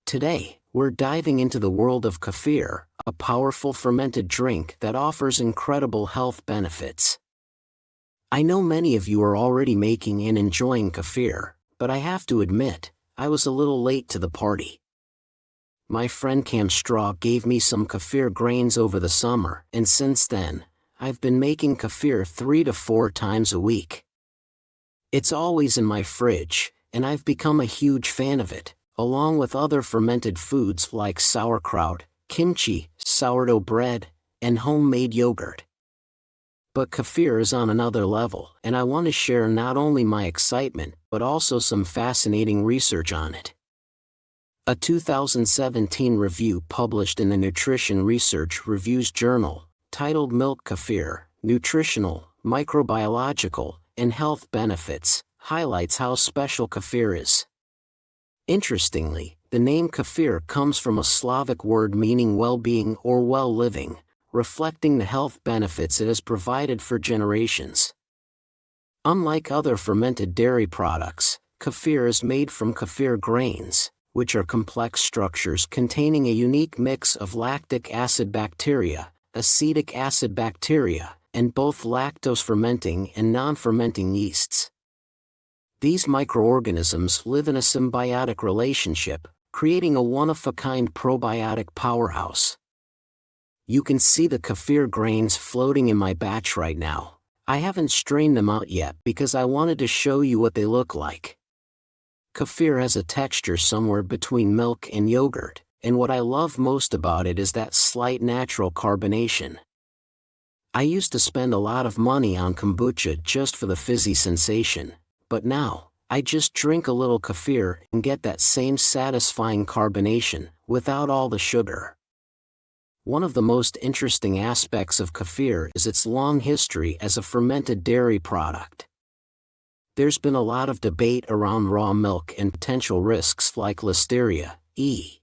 Today, we're diving into the world of kefir, a powerful fermented drink that offers incredible health benefits. I know many of you are already making and enjoying kefir, but I have to admit, I was a little late to the party. My friend Cam Straw gave me some kefir grains over the summer, and since then, I've been making kefir 3 to 4 times a week. It's always in my fridge, and I've become a huge fan of it, along with other fermented foods like sauerkraut, kimchi, sourdough bread, and homemade yogurt. But kefir is on another level, and I want to share not only my excitement, but also some fascinating research on it. A 2017 review published in the Nutrition Research Reviews journal, titled Milk Kefir, Nutritional, Microbiological, and Health Benefits, highlights how special kefir is. Interestingly, the name kefir comes from a Slavic word meaning well-being or well-living, reflecting the health benefits it has provided for generations. Unlike other fermented dairy products, kefir is made from kefir grains, which are complex structures containing a unique mix of lactic acid bacteria, acetic acid bacteria, and both lactose-fermenting and non-fermenting yeasts. These microorganisms live in a symbiotic relationship, creating a one-of-a-kind probiotic powerhouse. You can see the kefir grains floating in my batch right now. I haven't strained them out yet because I wanted to show you what they look like. Kefir has a texture somewhere between milk and yogurt, and what I love most about it is that slight natural carbonation. I used to spend a lot of money on kombucha just for the fizzy sensation, but now, I just drink a little kefir and get that same satisfying carbonation, without all the sugar. One of the most interesting aspects of kefir is its long history as a fermented dairy product. There's been a lot of debate around raw milk and potential risks like Listeria, E.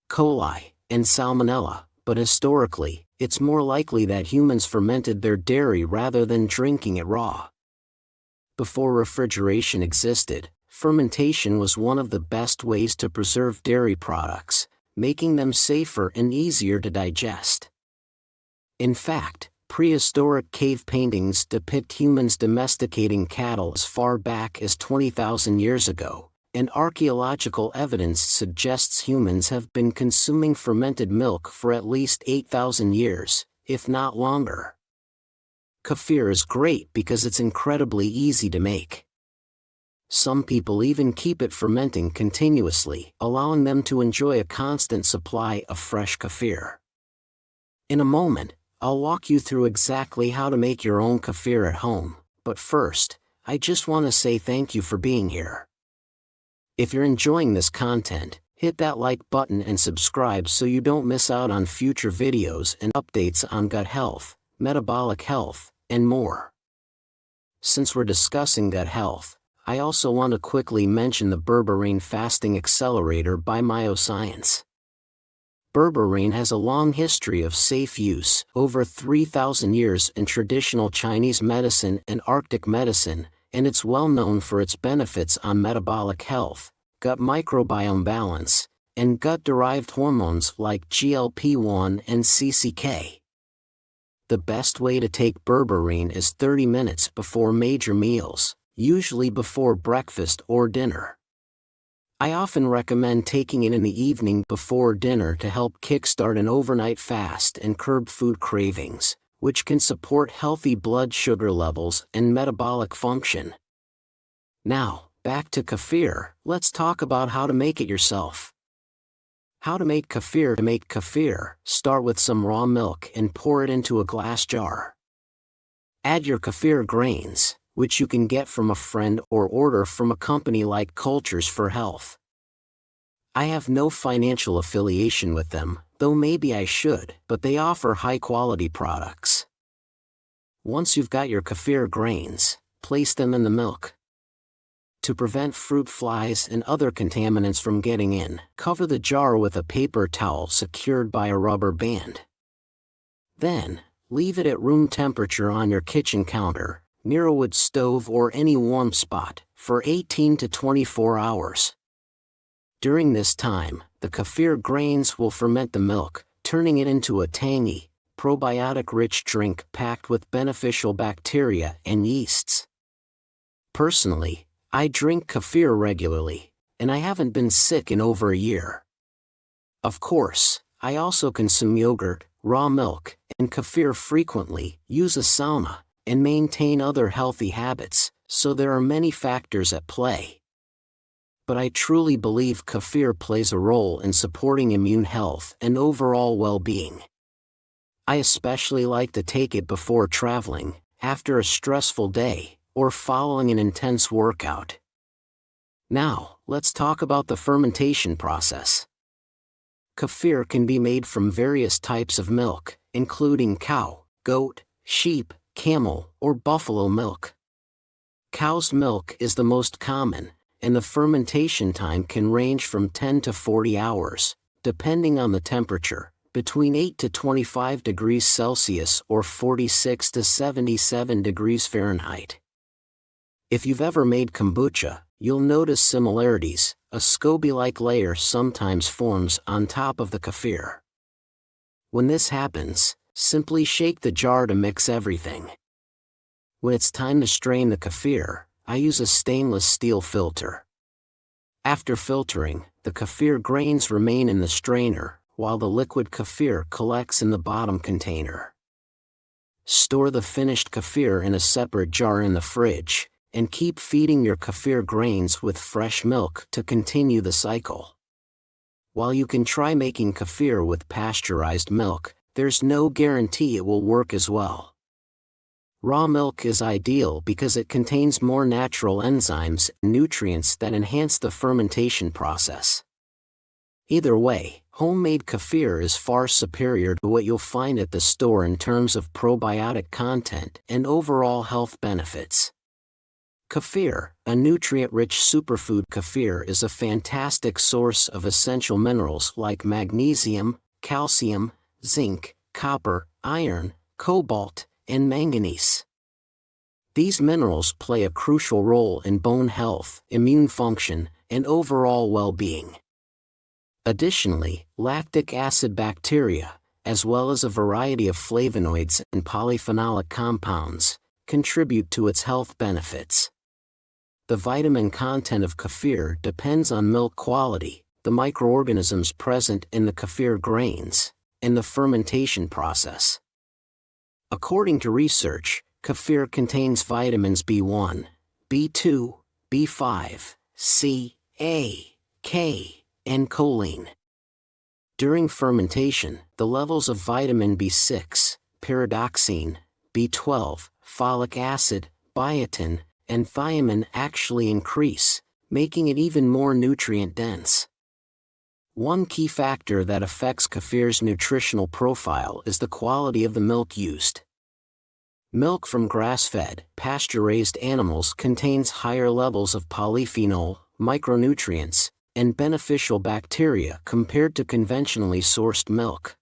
coli, and Salmonella, but historically, it's more likely that humans fermented their dairy rather than drinking it raw. Before refrigeration existed, fermentation was one of the best ways to preserve dairy products, making them safer and easier to digest. In fact, prehistoric cave paintings depict humans domesticating cattle as far back as 20,000 years ago, and archaeological evidence suggests humans have been consuming fermented milk for at least 8,000 years, if not longer. Kefir is great because it's incredibly easy to make. Some people even keep it fermenting continuously, allowing them to enjoy a constant supply of fresh kefir. In a moment, I'll walk you through exactly how to make your own kefir at home, but first, I just want to say thank you for being here. If you're enjoying this content, hit that like button and subscribe so you don't miss out on future videos and updates on gut health, metabolic health, and more. Since we're discussing gut health, I also want to quickly mention the Berberine Fasting Accelerator by Myoscience. Berberine has a long history of safe use, over 3,000 years in traditional Chinese medicine and Arctic medicine, and it's well known for its benefits on metabolic health, gut microbiome balance, and gut-derived hormones like GLP-1 and CCK. The best way to take berberine is 30 minutes before major meals, usually before breakfast or dinner. I often recommend taking it in the evening before dinner to help kickstart an overnight fast and curb food cravings, which can support healthy blood sugar levels and metabolic function. Now, back to kefir, let's talk about how to make it yourself. How to make kefir. To make kefir, start with some raw milk and pour it into a glass jar. Add your kefir grains, which you can get from a friend or order from a company like Cultures for Health. I have no financial affiliation with them, though maybe I should, but they offer high-quality products. Once you've got your kefir grains, place them in the milk. To prevent fruit flies and other contaminants from getting in, cover the jar with a paper towel secured by a rubber band. Then, leave it at room temperature on your kitchen counter, near a wood stove or any warm spot, for 18 to 24 hours. During this time, the kefir grains will ferment the milk, turning it into a tangy, probiotic-rich drink packed with beneficial bacteria and yeasts. Personally, I drink kefir regularly, and I haven't been sick in over a year. Of course, I also consume yogurt, raw milk, and kefir frequently, use a sauna, and maintain other healthy habits, so there are many factors at play. But I truly believe kefir plays a role in supporting immune health and overall well-being. I especially like to take it before traveling, after a stressful day, or following an intense workout. Now, let's talk about the fermentation process. Kefir can be made from various types of milk, including cow, goat, sheep, camel, or buffalo milk. Cow's milk is the most common, and the fermentation time can range from 10 to 40 hours, depending on the temperature, between 8 to 25 degrees Celsius or 46 to 77 degrees Fahrenheit. If you've ever made kombucha, you'll notice similarities. A SCOBY-like layer sometimes forms on top of the kefir. When this happens, simply shake the jar to mix everything. When it's time to strain the kefir, I use a stainless steel filter. After filtering, the kefir grains remain in the strainer, while the liquid kefir collects in the bottom container. Store the finished kefir in a separate jar in the fridge, and keep feeding your kefir grains with fresh milk to continue the cycle. While you can try making kefir with pasteurized milk, there's no guarantee it will work as well. Raw milk is ideal because it contains more natural enzymes and nutrients that enhance the fermentation process. Either way, homemade kefir is far superior to what you'll find at the store in terms of probiotic content and overall health benefits. Kefir, a nutrient-rich superfood. Kefir is a fantastic source of essential minerals like magnesium, calcium, zinc, copper, iron, cobalt, and manganese. These minerals play a crucial role in bone health, immune function, and overall well-being. Additionally, lactic acid bacteria, as well as a variety of flavonoids and polyphenolic compounds, contribute to its health benefits. The vitamin content of kefir depends on milk quality, the microorganisms present in the kefir grains, and the fermentation process. According to research, kefir contains vitamins B1, B2, B5, C, A, K, and choline. During fermentation, the levels of vitamin B6, pyridoxine, B12, folic acid, biotin, and thiamine actually increase, making it even more nutrient-dense. One key factor that affects kefir's nutritional profile is the quality of the milk used. Milk from grass-fed, pasture-raised animals contains higher levels of polyphenol, micronutrients, and beneficial bacteria compared to conventionally sourced milk.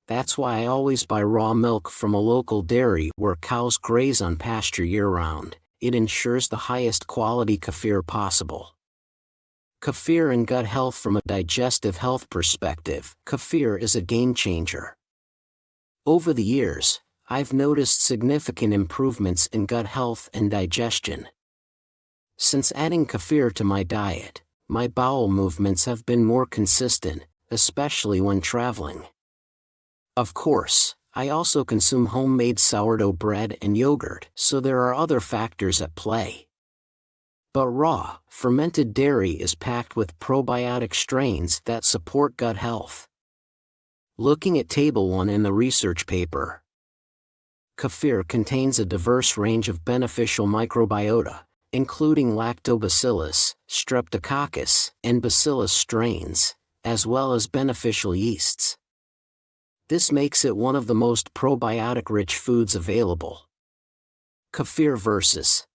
That's why I always buy raw milk from a local dairy where cows graze on pasture year-round. It ensures the highest quality kefir possible. Kefir and gut health. From a digestive health perspective, kefir is a game changer. Over the years, I've noticed significant improvements in gut health and digestion. Since adding kefir to my diet, my bowel movements have been more consistent, especially when traveling. Of course, I also consume homemade sourdough bread and yogurt, so there are other factors at play. But raw, fermented dairy is packed with probiotic strains that support gut health. Looking at Table 1 in the research paper, kefir contains a diverse range of beneficial microbiota, including lactobacillus, streptococcus, and bacillus strains, as well as beneficial yeasts. This makes it one of the most probiotic-rich foods available. Kefir versus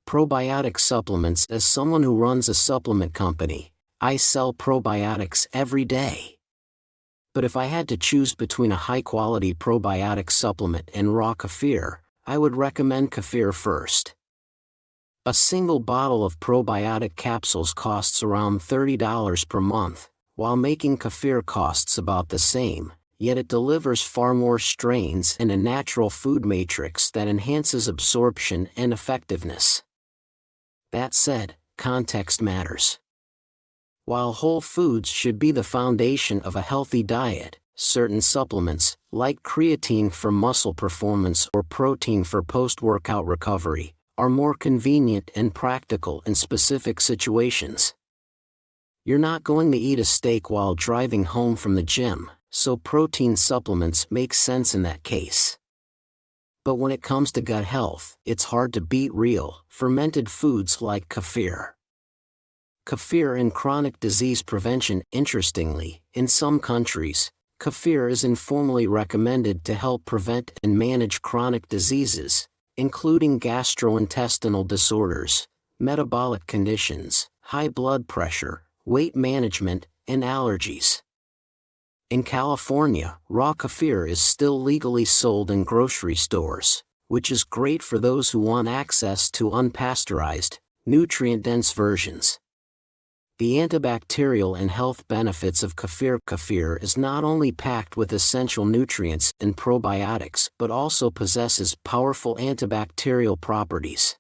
probiotic supplements. As someone who runs a supplement company, I sell probiotics every day. But if I had to choose between a high-quality probiotic supplement and raw kefir, I would recommend kefir first. A single bottle of probiotic capsules costs around $30 per month, while making kefir costs about the same, yet it delivers far more strains and a natural food matrix that enhances absorption and effectiveness. That said, context matters. While whole foods should be the foundation of a healthy diet, certain supplements, like creatine for muscle performance or protein for post-workout recovery, are more convenient and practical in specific situations. You're not going to eat a steak while driving home from the gym, so protein supplements make sense in that case. But when it comes to gut health, it's hard to beat real, fermented foods like kefir. Kefir in chronic disease prevention. Interestingly, in some countries, kefir is informally recommended to help prevent and manage chronic diseases, including gastrointestinal disorders, metabolic conditions, high blood pressure, weight management, and allergies. In California, raw kefir is still legally sold in grocery stores, which is great for those who want access to unpasteurized, nutrient-dense versions. The antibacterial and health benefits of kefir. Kefir is not only packed with essential nutrients and probiotics but also possesses powerful antibacterial properties.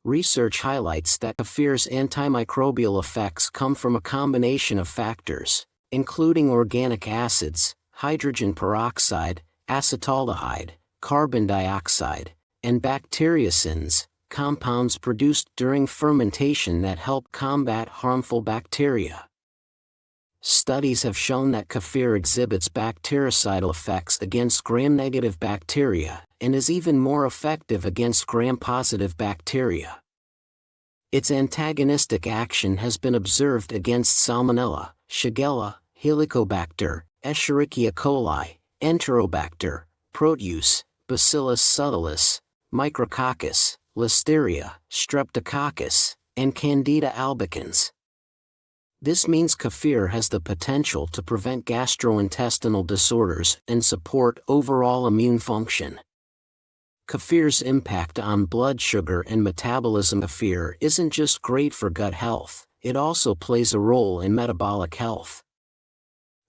Research highlights that kefir's antimicrobial effects come from a combination of factors, including organic acids, hydrogen peroxide, acetaldehyde, carbon dioxide, and bacteriocins, compounds produced during fermentation that help combat harmful bacteria. Studies have shown that kefir exhibits bactericidal effects against gram-negative bacteria and is even more effective against gram-positive bacteria. Its antagonistic action has been observed against Salmonella, Shigella, Helicobacter, Escherichia coli, Enterobacter, Proteus, Bacillus subtilis, Micrococcus, Listeria, Streptococcus, and Candida albicans. This means kefir has the potential to prevent gastrointestinal disorders and support overall immune function. Kefir's impact on blood sugar and metabolism. Kefir isn't just great for gut health, it also plays a role in metabolic health.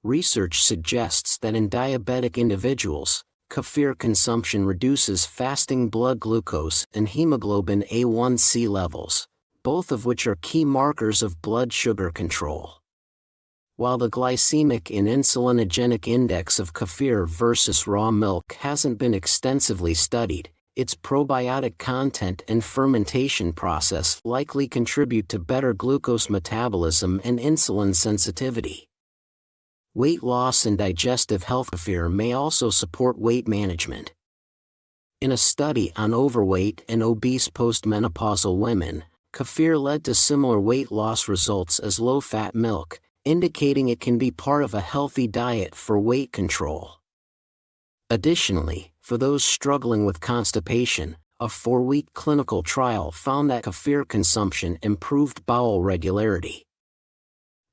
Research suggests that in diabetic individuals, kefir consumption reduces fasting blood glucose and hemoglobin A1C levels, both of which are key markers of blood sugar control. While the glycemic and insulinogenic index of kefir versus raw milk hasn't been extensively studied, its probiotic content and fermentation process likely contribute to better glucose metabolism and insulin sensitivity. Weight loss and digestive health. Kefir may also support weight management. In a study on overweight and obese postmenopausal women, kefir led to similar weight loss results as low-fat milk, indicating it can be part of a healthy diet for weight control. Additionally, for those struggling with constipation, a 4-week clinical trial found that kefir consumption improved bowel regularity.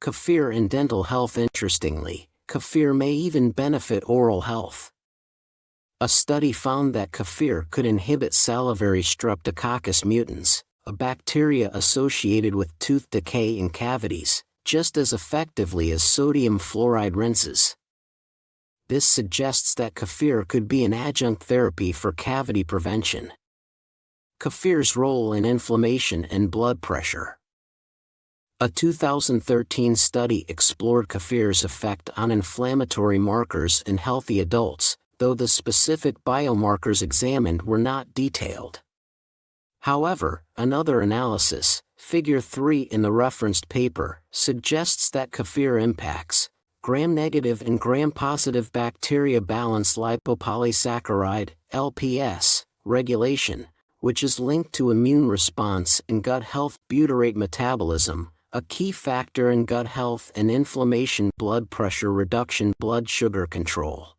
Kefir in dental health. Interestingly, kefir may even benefit oral health. A study found that kefir could inhibit salivary Streptococcus mutans, a bacteria associated with tooth decay and cavities, just as effectively as sodium fluoride rinses. This suggests that kefir could be an adjunct therapy for cavity prevention. Kefir's role in inflammation and blood pressure. A 2013 study explored kefir's effect on inflammatory markers in healthy adults, though the specific biomarkers examined were not detailed. However, another analysis, Figure 3 in the referenced paper, suggests that kefir impacts gram-negative and gram-positive bacteria balance lipopolysaccharide (LPS) regulation, which is linked to immune response and gut health. Butyrate metabolism, a key factor in gut health and inflammation. Blood pressure reduction. Blood sugar control.